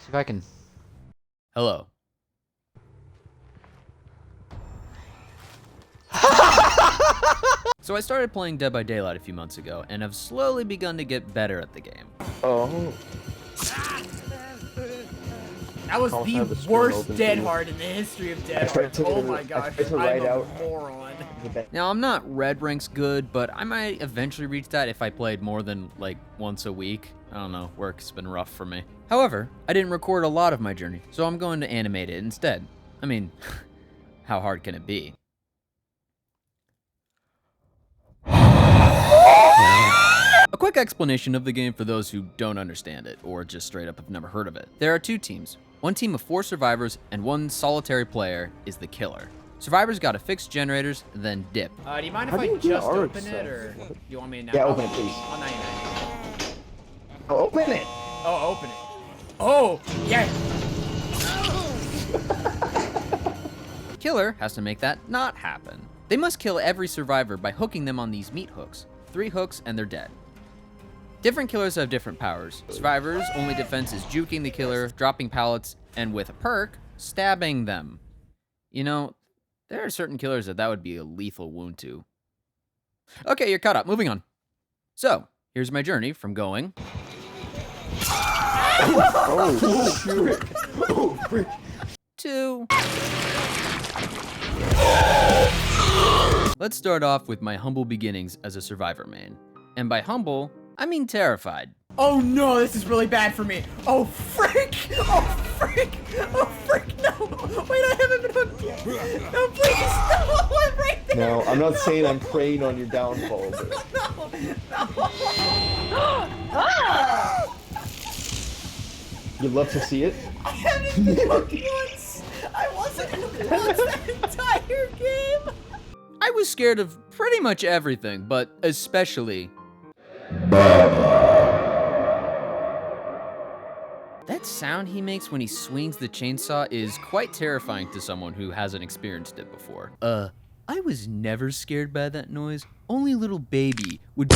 See if I can. Hello. So I started playing Dead by Daylight a few months ago, and have slowly begun to get better at the game. Oh. That was the worst Dead Hard in the history of Dead Hard. Oh my gosh, I'm a moron. Now, I'm not red ranks good, but I might eventually reach that if I played more than, like, once a week. I don't know, work's been rough for me. However, I didn't record a lot of my journey, so I'm going to animate it instead. I mean, how hard can it be? A quick explanation of the game for those who don't understand it, or just straight up have never heard of it. There are two teams. One team of 4 survivors, and one solitary player is the killer. Survivors gotta fix generators, then dip. Do you mind if I just open it, or do you want me to now? Yeah, open it, please. I'll 99. Oh, open it! Oh, open it. Oh, yeah! Killer has to make that not happen. They must kill every survivor by hooking them on these meat hooks. 3 hooks and they're dead. Different killers have different powers. Survivors' only defense is juking the killer, dropping pallets, and with a perk, stabbing them. You know, there are certain killers that would be a lethal wound to. Okay, you're caught up. Moving on. So, here's my journey from going... Oh, shoot. Oh, freak. to... Let's start off with my humble beginnings as a survivor main. And by humble, I mean terrified. Oh no, this is really bad for me. Oh frick! Oh frick! Oh frick! No! Wait, I haven't been hooked yet. No, please! No! I'm right there! No, I'm not saying I'm preying on your downfall, but... No! You'd love to see it? I haven't been hooked once! I wasn't hooked once that entire game! I was scared of pretty much everything, but especially... That sound he makes when he swings the chainsaw is quite terrifying to someone who hasn't experienced it before. I was never scared by that noise. Only little baby would...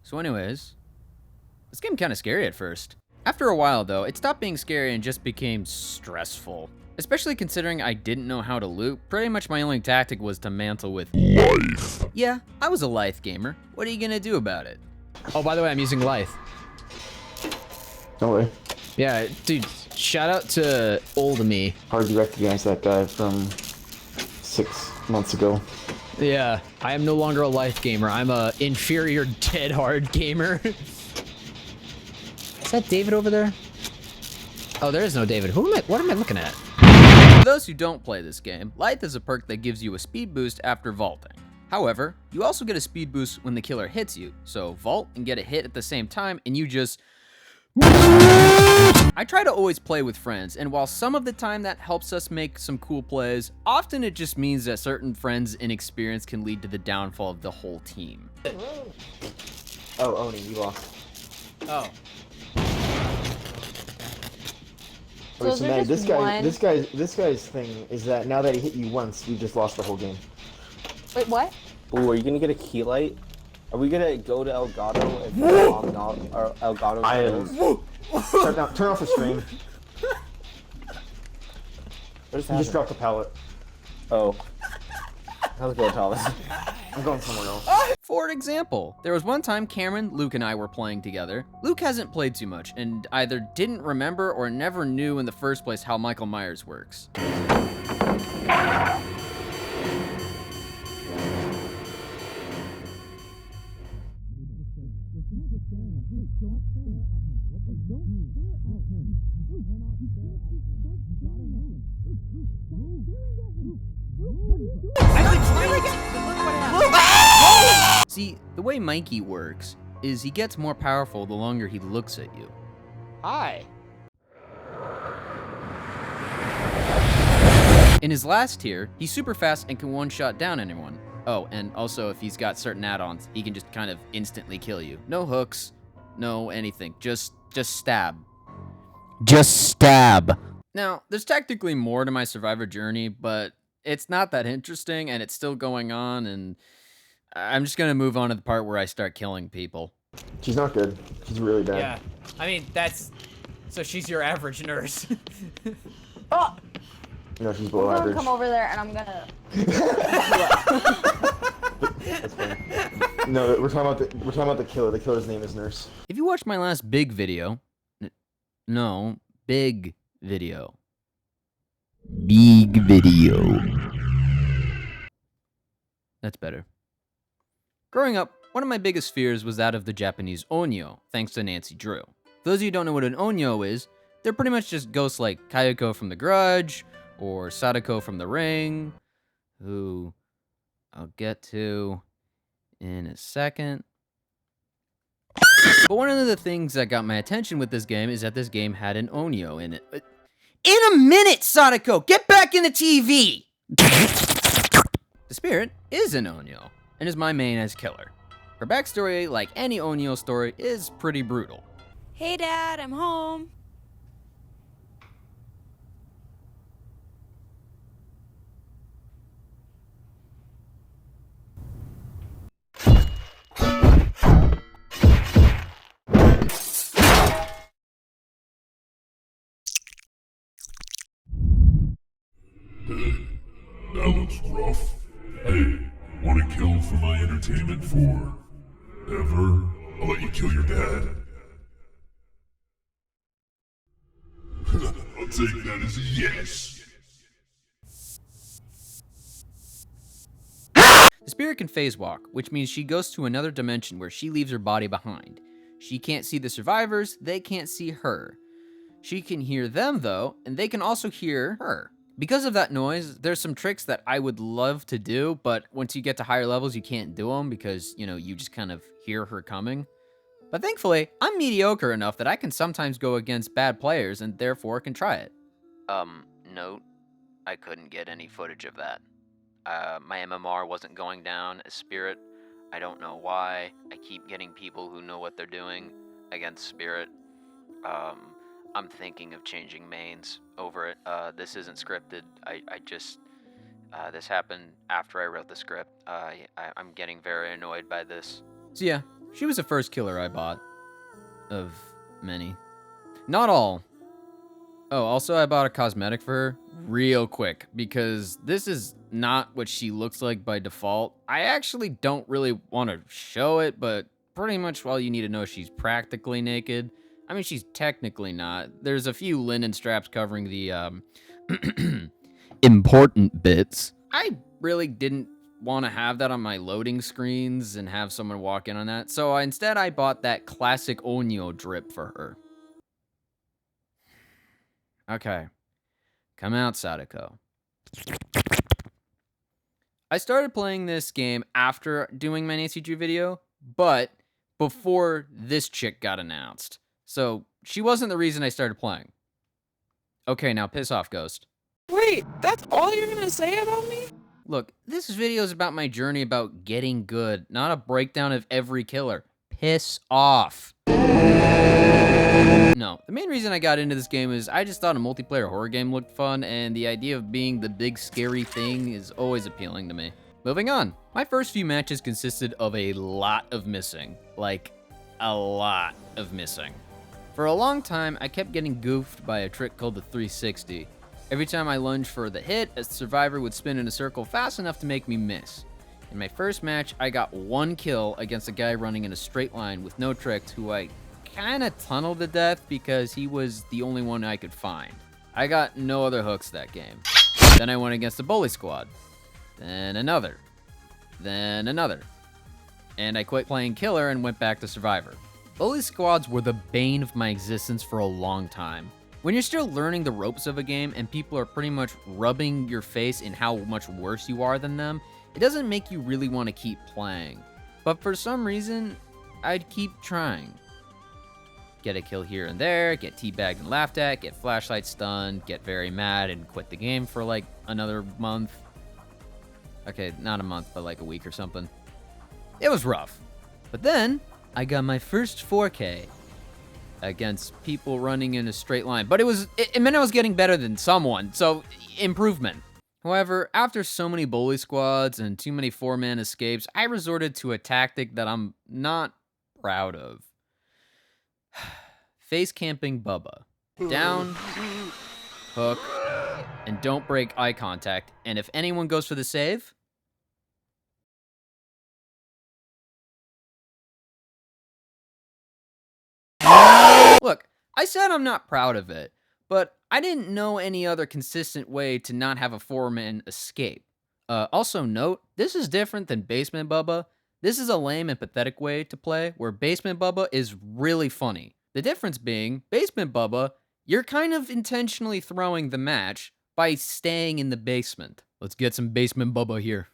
So anyways, this game kinda scary at first. After a while though, it stopped being scary and just became stressful. Especially considering I didn't know how to loot, pretty much my only tactic was to mantle with life. Yeah, I was a life gamer. What are you gonna do about it? Oh, by the way, I'm using Lithe. No way. Yeah, dude, shout out to old me. Hard to recognize that guy from 6 months ago. Yeah, I am no longer a Lithe gamer. I'm a inferior Dead Hard gamer. Is that David over there? Oh, there is no David. What am I looking at? For those who don't play this game, Lithe is a perk that gives you a speed boost after vaulting. However, you also get a speed boost when the killer hits you, so vault and get a hit at the same time and you just... I try to always play with friends, and while some of the time that helps us make some cool plays, often it just means that certain friends' inexperience can lead to the downfall of the whole team. Oh, Oni, you lost. Oh. Okay, so Maddie, this guy's thing is that now that he hit you once, we just lost the whole game. Wait, what? Ooh, are you gonna get a key light? Are we gonna go to Elgato and bomb Elgato? Turn off the stream. What just You just dropped the pallet. Oh. How's it going, Thomas? I'm going somewhere else. For example, there was one time Cameron, Luke, and I were playing together. Luke hasn't played too much, and either didn't remember or never knew in the first place how Michael Myers works. See, the way Mikey works is he gets more powerful the longer he looks at you. Hi. In his last tier, he's super fast and can one-shot down anyone. Oh, and also if he's got certain add-ons, he can just kind of instantly kill you. No hooks, no anything. Just stab. Just stab. Now, there's technically more to my Survivor journey, but it's not that interesting, and it's still going on, and I'm just gonna move on to the part where I start killing people. She's not good. She's really bad. Yeah. I mean, so she's your average nurse. Oh! No, she's below I'm gonna average. come over there and I'm gonna... That's fine. No, we're talking about the killer. The killer's name is Nurse. If you watched my last big video, no, big video. Big video. That's better. Growing up, one of my biggest fears was that of the Japanese onyo, thanks to Nancy Drew. For those of you who don't know what an onyo is, they're pretty much just ghosts like Kayako from The Grudge, or Sadako from The Ring, who I'll get to in a second. But one of the things that got my attention with this game is that this game had an onyo in it. In a minute, Sadako! Get back in the TV! The spirit is an onyo, and is my main as killer. Her backstory, like any onyo story, is pretty brutal. Hey Dad, I'm home. That looks rough. Hey, want to kill for my entertainment for ever? I'll let you kill your dad. I'll take that as a yes. The spirit can phase walk, which means she goes to another dimension where she leaves her body behind. She can't see the survivors, they can't see her. She can hear them though, and they can also hear her. Because of that noise, there's some tricks that I would love to do, but once you get to higher levels, you can't do them because, you know, you just kind of hear her coming. But thankfully, I'm mediocre enough that I can sometimes go against bad players and therefore can try it. Note, I couldn't get any footage of that. My MMR wasn't going down as Spirit. I don't know why. I keep getting people who know what they're doing against Spirit. I'm thinking of changing mains over it. This isn't scripted. This happened after I wrote the script. I'm getting very annoyed by this. So yeah, she was the first killer I bought. Of many. Not all. Oh, also I bought a cosmetic for her real quick because this is not what she looks like by default. I actually don't really want to show it, but pretty much all you need to know is she's practically naked. I mean, she's technically not. There's a few linen straps covering the important bits. I really didn't want to have that on my loading screens and have someone walk in on that. So instead I bought that classic onyo drip for her. Okay. Come out, Sadako. I started playing this game after doing my Nancy Drew video, but before this chick got announced. So she wasn't the reason I started playing. Okay, now piss off, Ghost. Wait, that's all you're gonna say about me? Look, this video is about my journey about getting good, not a breakdown of every killer. Piss off. No, the main reason I got into this game is I just thought a multiplayer horror game looked fun, and the idea of being the big scary thing is always appealing to me. Moving on. My first few matches consisted of a lot of missing. Like, a lot of missing. For a long time, I kept getting goofed by a trick called the 360. Every time I lunged for the hit, a survivor would spin in a circle fast enough to make me miss. In my first match, I got one kill against a guy running in a straight line with no tricks who I kinda tunneled to death because he was the only one I could find. I got no other hooks that game. Then I went against a bully squad. Then another. Then another. And I quit playing killer and went back to survivor. Bully squads were the bane of my existence for a long time. When you're still learning the ropes of a game and people are pretty much rubbing your face in how much worse you are than them, it doesn't make you really want to keep playing. But for some reason, I'd keep trying. Get a kill here and there, get teabagged and laughed at, get flashlight stunned, get very mad and quit the game for like another month. Okay, not a month, but like a week or something. It was rough. But then, I got my first 4K against people running in a straight line. But it meant I was getting better than someone, so improvement. However, after so many bully squads and too many 4-man escapes, I resorted to a tactic that I'm not proud of. Face camping Bubba. Down, hook, and don't break eye contact. And if anyone goes for the save, look, I said I'm not proud of it, but I didn't know any other consistent way to not have a 4-man escape. Also note, this is different than Basement Bubba. This is a lame and pathetic way to play, where Basement Bubba is really funny. The difference being, Basement Bubba, you're kind of intentionally throwing the match by staying in the basement. Let's get some Basement Bubba here.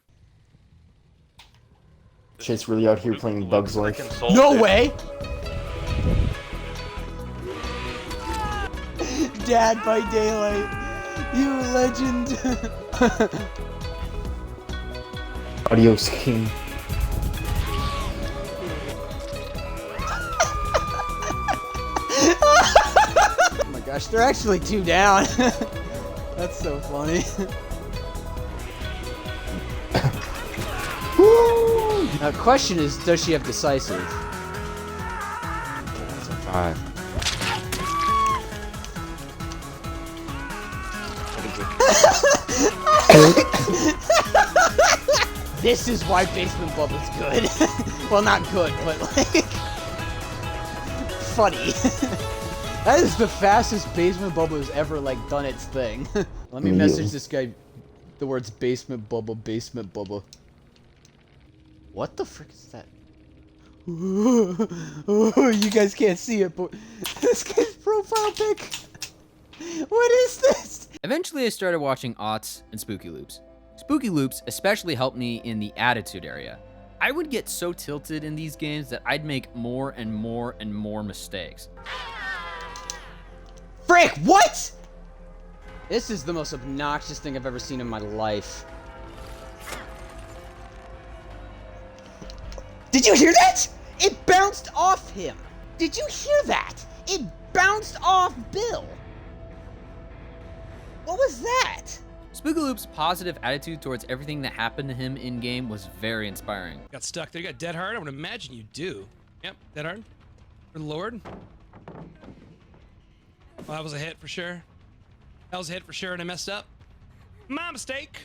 Chase really out here playing Bugs Life. No way! Dad by daylight, you legend. Adios, King. Oh my gosh, they're actually 2 down. That's so funny. Now, the question is, does she have decisive? That's a 5. This is why Basement Bubba's good. Well, not good, but like funny. That is the fastest Basement Bubba has ever like done its thing. Let me message this guy the words Basement Bubba, Basement Bubba. What the frick is that? Oh, you guys can't see it, but this guy's profile pic. What is this? Eventually, I started watching Otts and Spooky Loops. Spooky Loops especially helped me in the attitude area. I would get so tilted in these games that I'd make more and more and more mistakes. Frick, what? This is the most obnoxious thing I've ever seen in my life. Did you hear that? It bounced off him. Did you hear that? It bounced off Bill. What was that? Spooky Loop's positive attitude towards everything that happened to him in-game was very inspiring. Got stuck there. You got dead hard? I would imagine you do. Yep, dead hard. For the Lord. Well, that was a hit for sure. That was a hit for sure, and I messed up. My mistake.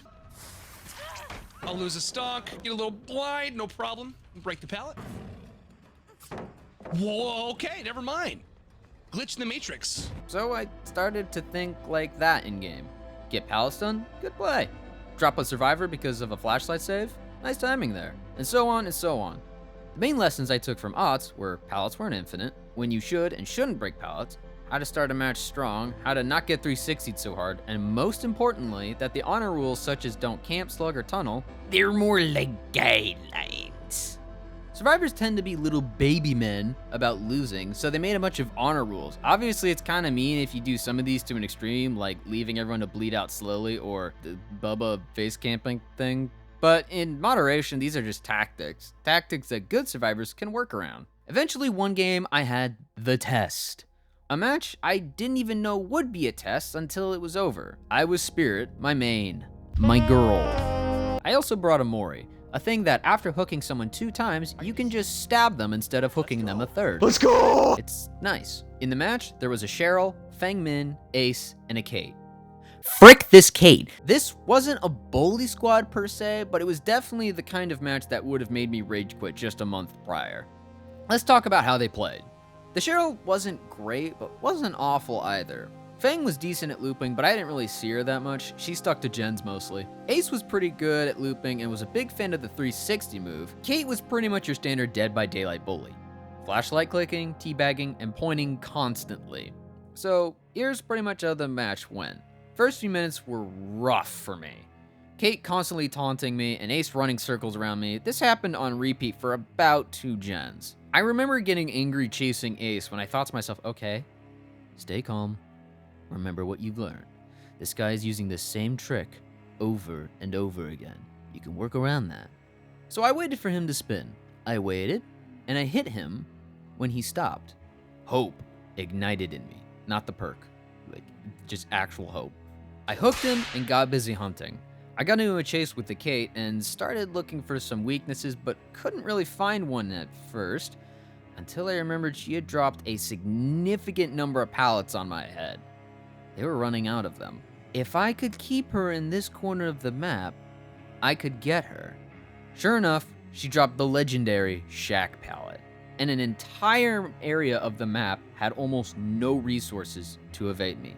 I'll lose a stock, get a little blind, no problem. Break the pallet. Whoa, okay, never mind. Glitch in the Matrix. So I started to think like that in-game. Get pallets done? Good play. Drop a survivor because of a flashlight save? Nice timing there. And so on and so on. The main lessons I took from Otts were pallets weren't infinite, when you should and shouldn't break pallets, how to start a match strong, how to not get 360'd so hard, and most importantly, that the honor rules such as don't camp, slug, or tunnel, they're more like guidelines. Survivors tend to be little baby men about losing, so they made a bunch of honor rules. Obviously, it's kind of mean if you do some of these to an extreme, like leaving everyone to bleed out slowly or the Bubba face camping thing. But in moderation, these are just tactics. Tactics that good survivors can work around. Eventually, one game, I had the test. A match I didn't even know would be a test until it was over. I was Spirit, my main, my girl. I also brought a Mori. A thing that after hooking someone 2 times, you can just stab them instead of hooking them a 3rd. Let's go! It's nice. In the match, there was a Cheryl, Fang Min, Ace, and a Kate. Frick this Kate. This wasn't a bully squad per se, but it was definitely the kind of match that would have made me rage quit just a month prior. Let's talk about how they played. The Cheryl wasn't great, but wasn't awful either. Fang was decent at looping, but I didn't really see her that much. She stuck to gens mostly. Ace was pretty good at looping and was a big fan of the 360 move. Kate was pretty much your standard Dead by Daylight bully. Flashlight clicking, teabagging, and pointing constantly. So here's pretty much how the match went. First few minutes were rough for me. Kate constantly taunting me and Ace running circles around me. This happened on repeat for about 2 gens. I remember getting angry chasing Ace when I thought to myself, okay, stay calm. Remember what you've learned. This guy is using the same trick over and over again. you can work around that. So I waited for him to spin. I waited, and I hit him when he stopped. Hope ignited in me, not the perk, like just actual hope. I hooked him and got busy hunting. I got into a chase with the Kate and started looking for some weaknesses, but couldn't really find one at first, until I remembered she had dropped a significant number of pallets on my head. They were running out of them. If I could keep her in this corner of the map, I could get her. Sure enough, she dropped the legendary Shack pallet, and an entire area of the map had almost no resources to evade me.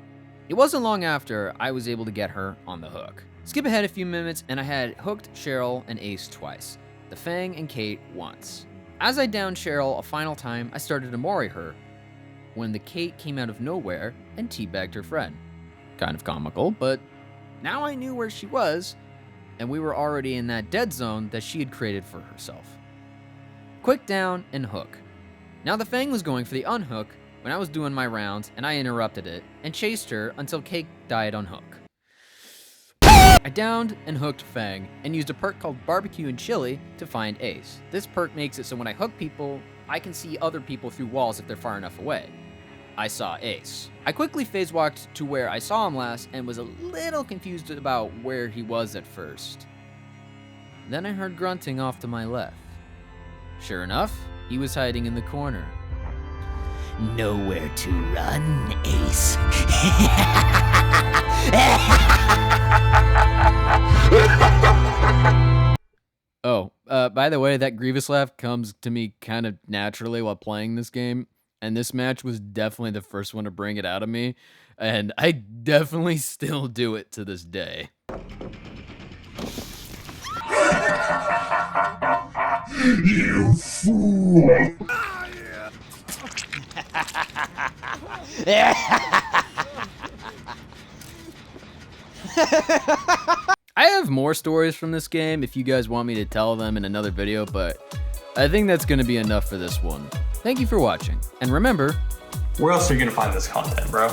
It wasn't long after I was able to get her on the hook. Skip ahead a few minutes and I had hooked Cheryl and Ace twice, the Fang and Kate once. As I downed Cheryl a final time, I started to mori her when the Kate came out of nowhere and teabagged her friend. Kind of comical, but now I knew where she was, and we were already in that dead zone that she had created for herself. Quick down and hook. Now the Fang was going for the unhook when I was doing my rounds, and I interrupted it and chased her until Kate died on hook. I downed and hooked Fang and used a perk called Barbecue and Chili to find Ace. This perk makes it so when I hook people, I can see other people through walls if they're far enough away. I saw Ace. I quickly phase walked to where I saw him last and was a little confused about where he was at first. Then I heard grunting off to my left. Sure enough, he was hiding in the corner. Nowhere to run, Ace. Oh, by the way, that Grievous laugh comes to me kind of naturally while playing this game, and this match was definitely the first one to bring it out of me, and I definitely still do it to this day. You fool! I have more stories from this game if you guys want me to tell them in another video, but I think that's going to be enough for this one. Thank you for watching, and remember, where else are you going to find this content, bro?